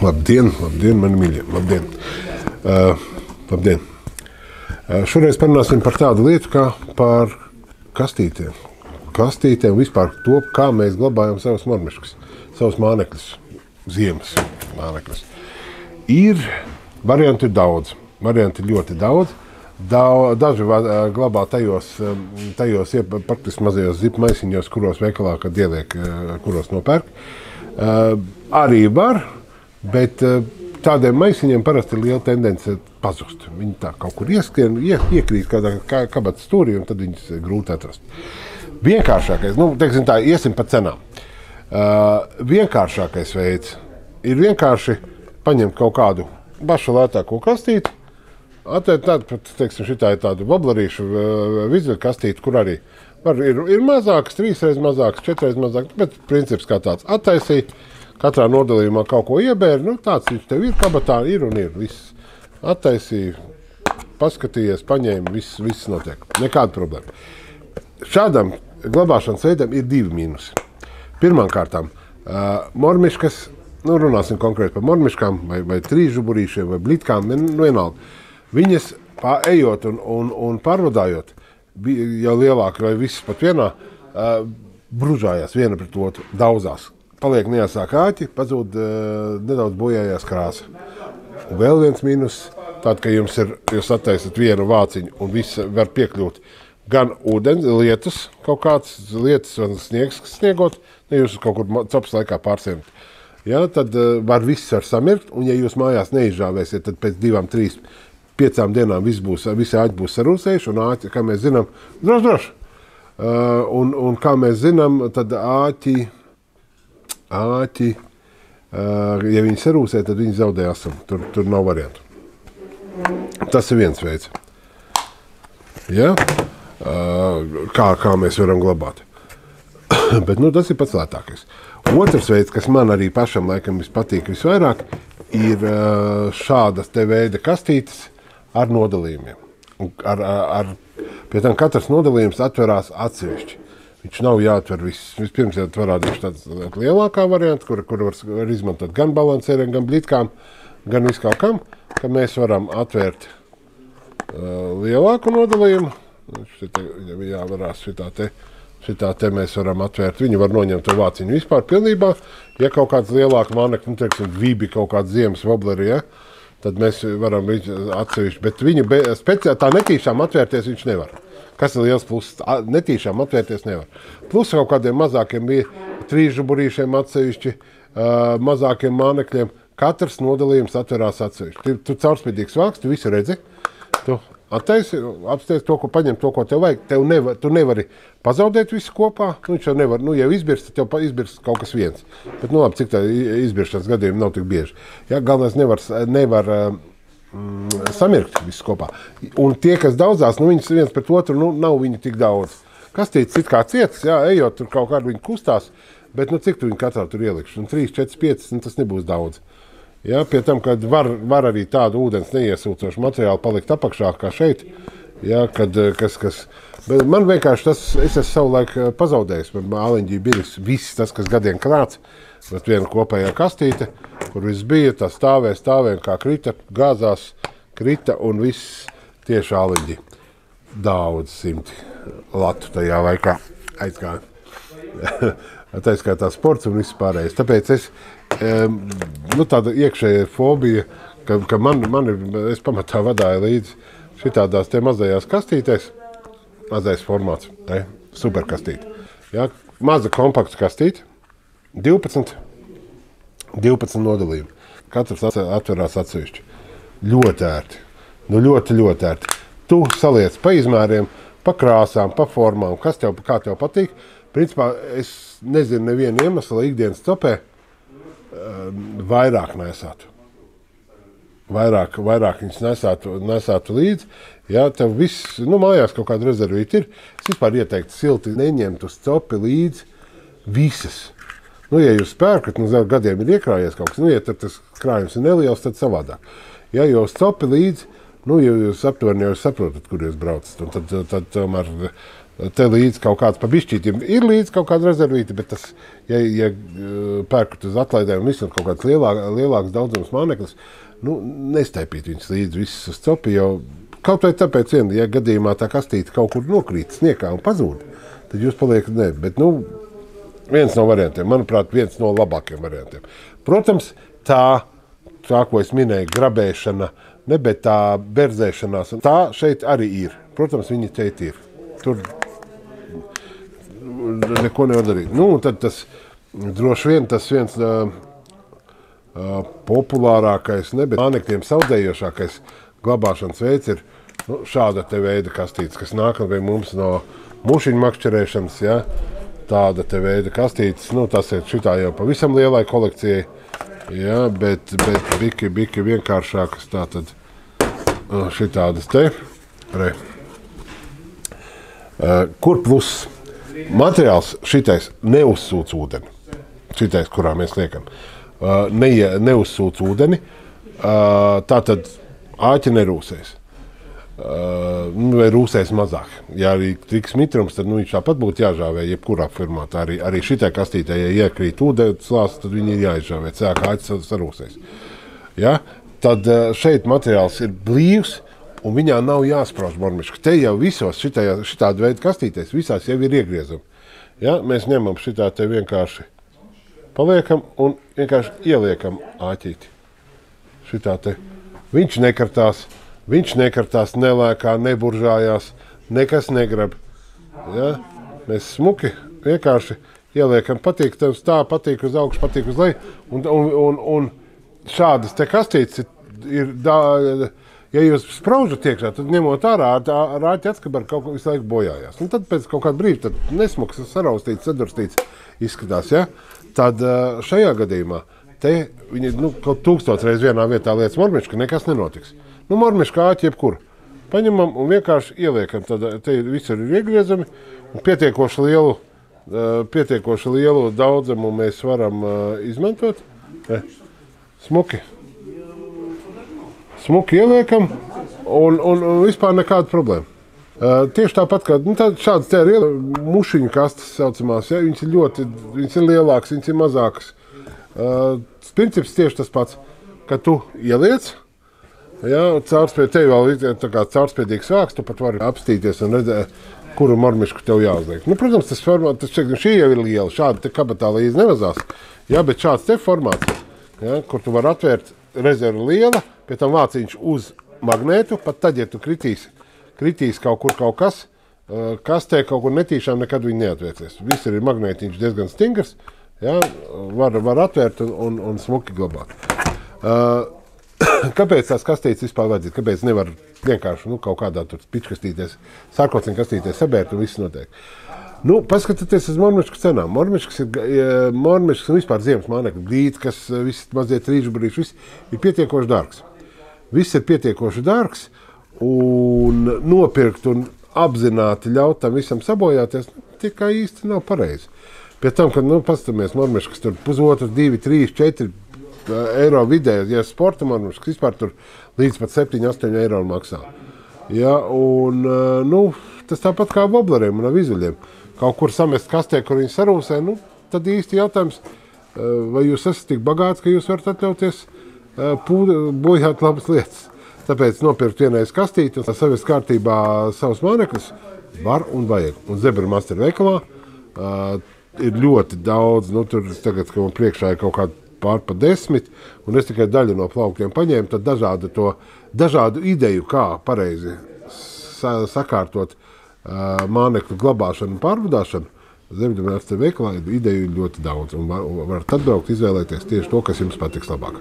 Labdien, mani mīļie, labdien. Labdien. Šoreiz parunāsim par tādu lietu, kā par kastītēm. Kastītēm vispār to, kā mēs glabājam savus mormiškus, savus mānekļus, ziemas mānekļus. Ir varianti daudz, varianti ļoti daudz. Daži glabā tajos praktiski mazajos zipu maisiņos, kuros veikalā, kad ieliek, kuros nopērk. Arī var, bet tādiem maisiņiem parasti ir liela tendence pazust. Viņi tā kaut kur ieskrien, iekrīt kādā kabatas stūrī, un tad viņus grūti atrast. Vienkāršākais, teiksim tā, iesim pa cenām. Vienkāršākais veids ir vienkārši paņemt kaut kādu bašu lētāko kastīti, atvērt tādu, teiksim, šitā ir tādu voblerīšu vizuļu kastīti, kur arī ir mazāks, 3 reizes mazāks, 4 reizes mazāks, bet princips kā tāds attaisīt, katrā nodalījumā kaut ko iebēri, tāds viņš tev ir kabatā, ir un ir, viss attaisīja, paskatījies, paņēma, viss notiek, nekāda problēma. Šādam glabāšanas veidam ir 2 mīnusi. Pirmām kārtām, mormiškas, runāsim konkrēti par mormiškām, vai trīsžuburīšiem, vai blitkām, vienalga. Viņas ejot un pārvadājot, jau lielāk vai visas pat vienā, bružājās viena pret otru, daudzās. Paliek nejasāk āķi, pazūd nedaudz bojājās krāsa. Un vēl viens mīnus, tād, ka jūs attaisat vienu vāciņu un viss var piekļūt gan ūdens, lietus, kaut kāds lietus un sniegs, kas sniegot, ne jūs kaut kur copas laikā pārsiemt. Ja, tad var viss var samirkt, un ja jūs mājās neizžāvēsiet, tad pēc 2, 3, 5 dienām visi āķi būs sarūsējuši, un āķi, kā mēs zinām, droši. Un kā mēs zinām, tad āķi, ja viņi sarūsē, tad viņi zaudē asumu. Tur nav variantu. Tas ir viens veids. Ja? Kā mēs varam glabāt. Bet tas ir pats lētākais. Otrs veids, kas man arī pašam laikam patīk visvairāk, ir šādas te veida kastītes ar nodalījumiem. Pie tam katrs nodalījums atverās atsevišķi. Viņš nav jāatver viss. Vispirms parādīšu tādu lielākā variantu, kur var izmantot gan balansieriem, gan blitkām, gan viskaut kam, ka mēs varam atvērt lielāku nodalījumu. Jāvarās šitā te mēs varam atvērt. Viņi var noņemt to vāciņu vispār pilnībā. Ja kaut kāds lielāks mānekļi, teiksim, vibi kaut kāds ziemas wobleri, ja, tad mēs varam atsevišķi, bet viņu tā netīšām atvērties viņš nevar. Kas ir liels pluss? Netīšām atvērties nevar. Plus kaut kādiem mazākiem trīsžuburīšiem atsevišķi, mazākiem mānekļiem, katrs nodalījums atverās atsevišķi. Tu caurspīdīgs vāks, tu visu redzi, tu attaisi, apsties to, ko paņem to, ko tev vajag. Tu nevari pazaudēt visu kopā, viņš jau nevar, jau izbirst, tev izbirst kaut kas viens. Bet, labi, cik tā izbiršanas gadījumi nav tik bieži. Ja, galvenais nevar samirkt visu kopā. Un tie, kas daudzās, viņas viens pret otru, nav viņi tik daudz. Kastītes it kā cietas, jā, ejot, tur kaut kādi viņi kustās, bet, cik tu viņi katrā tur ielikšu? 3, 4, 5, tas nebūs daudz. Ja, pie tam, kad var arī tādu ūdens neiesūcošu materiālu palikt apakšā, kā šeit, ja, bet man vienkārši es esmu savulaik pazaudējis, man āliņģī biris viss tas, kas gadiem krāts, bet viena kopējā kastīte, kur viss bija, tā stāvēja, kā krita, gāzās, krita un viss tieši āliņģī. Daudz simti latu tajā laikā aizgāja. Tā sports un viss pārējais. Tāpēc tāda iekšējā fobija, ka es pamatā vadāju līdzi šitādās te mazajās kastītēs, mazais formāts, superkastīte. Ja, maza kompakta kastīte, 12 nodalījumi. Katrs atverās atsevišķi. Ļoti ērti. Ļoti ērti. Tu saliec pa izmēriem, pa krāsām, pa formām, kā tev patīk. Principā es nezinu nevienu iemeslu ikdienas topē vairāk nesātu. Vairāk viņus nesātu līdzi. Ja tev viss, mājās kaut kāda rezervīta ir, es vispār ieteiktu silti neņemt uz copi līdzi visas. Ja jūs pērkat, gadiem ir iekrājies kaut kas, ja tas krājums ir neliels, tad savādāk. Ja jūs uz copi līdzi, ja jūs aptuveni jau saprotat, kur jūs braucat, un tad tomēr te līdz kaut kāds pa bišķītiem. Ir līdz kaut kāda rezervīta, bet tas, ja pērkut uz atlaidēm un visam kaut kāds lielāks daudzums māneklis, nu, nestaipīt viņus līdz visus uz copi, jo kaut vai tāpēc, ja gadījumā tā kastīte kaut kur nokrīt sniekā un pazūd, tad jūs paliekat ne. Bet, nu, viens no variantiem, manuprāt, viens no labākiem variantiem. Protams, tā ko es minēju, grabēšana, ne, bet tā berzēšanās, tā šeit arī ir. Protams, viņi šeit ir. Tur neko nevar darīt. Nu, un tad tas droši vien tas viens populārākais, ne, bet mānekļiem saldējošākais glabāšanas veids ir šāda te veida kastītes, kas nāk pie mums no mušiņu makšķerēšanas, ja, tāda te veida kastītes, nu, tas ir šitā jau pavisam lielai kolekcijai, ja, bet biki vienkāršākas, tātad šitādas te, kur pluss? Materiāls šitais neuzsūc ūdeni, šitais, kurā mēs liekam, neuzsūc ūdeni, tātad āķi nerūsēs, vai rūsēs mazāk. Ja arī triks mitrums, tad viņš tāpat būtu jāžāvē jebkurā formātā. Arī šitai kastītē, ja iekrīt ūdens slāsts, tad viņi ir jāizžāvē, cēkā āķis sarūsēs. Ja? Tad šeit materiāls ir blīvs, un viņā nav jāsprauž mormiška. Te jau visos šitāda veida kastītēs, visās jau ir iegriezumi. Ja? Mēs ņemam šitā te vienkārši paliekam un vienkārši ieliekam āķīti. Šitā te. Viņš nekartās, nelēkā, neburžājās, nekas negrab. Ja? Mēs smuki vienkārši ieliekam, patīk tev tā, patīk uz augšu, patīk uz leju. Un šādas te kastītes ir ja jūs spraužat iekšā, tad ņemot ārā, rāķi atskabari kaut ko visu laiku bojājās. Un tad pēc kaut kāda brīža, tad nesmuks, saraustīts, sadurstīts izskatās, ja? Tad šajā gadījumā te viņi kaut 1000 reiz vienā vietā lietas mormiška, nekas nenotiks. Nu, mormiška āķi jebkur. Paņemam un vienkārši ieliekam, tad te visur ir iegriezami un pietiekoši lielu daudzumu mēs varam izmantot. Smuki ieliekam un vispār nekāda problēma. Tieši tāpat, kā šādas te ir mušiņu kastes saucamās, ja, viņas ir lielākas, viņas ir mazākas. Princips tieši tas pats, ka tu ieliec, ja, tev vēl ir tā kā caurspēdīgs vāks, tu pat vari apstīties un redzēt, kuru mormišku tev jāuzliek. Nu, protams, šī jau ir liela, šāda te kabatā līdz nevazās, ja, bet šāds te formāts, ja, kur tu vari atvērt rezervu liela, pie tam vāciņš uz magnētu, pat tad, ja tu kritīs kaut kur kaut kas, kastē kaut kur netīšām nekad viņi neatvērsies. Viss ir magnētiņš diezgan stingrs, ja, var atvērt un smuki glabāt. Kāpēc tās kastītes vispār vajadzīt? Kāpēc nevar vienkārši kaut kādā tur pičkastīties, sārkociņu kastīties sabērt un viss notiek? Nu, paskatieties uz mormiškas cenām. Mormiškas un vispār ziemas mānekļu glīti, kas viss mazie trīžbrīši, viss ir pietiekoši dārgs. Viss ir pietiekoši dārgs un nopirkt un apzināti ļaut tam visam sabojāties, tikai īsti nav pareizi. Pie tam, kad pastamies mormiškas tur 1,5, 2, 3, 4 eiro vidē, ja sporta mormiškas vispār tur līdz pat 7, 8 eiro maksā. Ja, un tas tāpat kā wobleriem un vizuļiem. Kaut kur samest kastē, kur viņi sarūsē, tad īsti jautājums, vai jūs esat tik bagāts, ka jūs varat atļauties bojāt labas lietas. Tāpēc nopirkt vienreiz kastīti un savest kārtībā savus mānekļus var un vajag. Un Zebra Master veikalā ir ļoti daudz, tur tagad, ka man priekšā ir kaut kādi pār pa 10, un es tikai daļu no plauktiem paņēmu, tad dažādu ideju, kā pareizi sakārtot mānekļu glabāšanu un pārvadāšanu. Zebra Master veikalā ideju ļoti daudz, un varat atbraukt, izvēlēties tieši to, kas jums patiks labāk.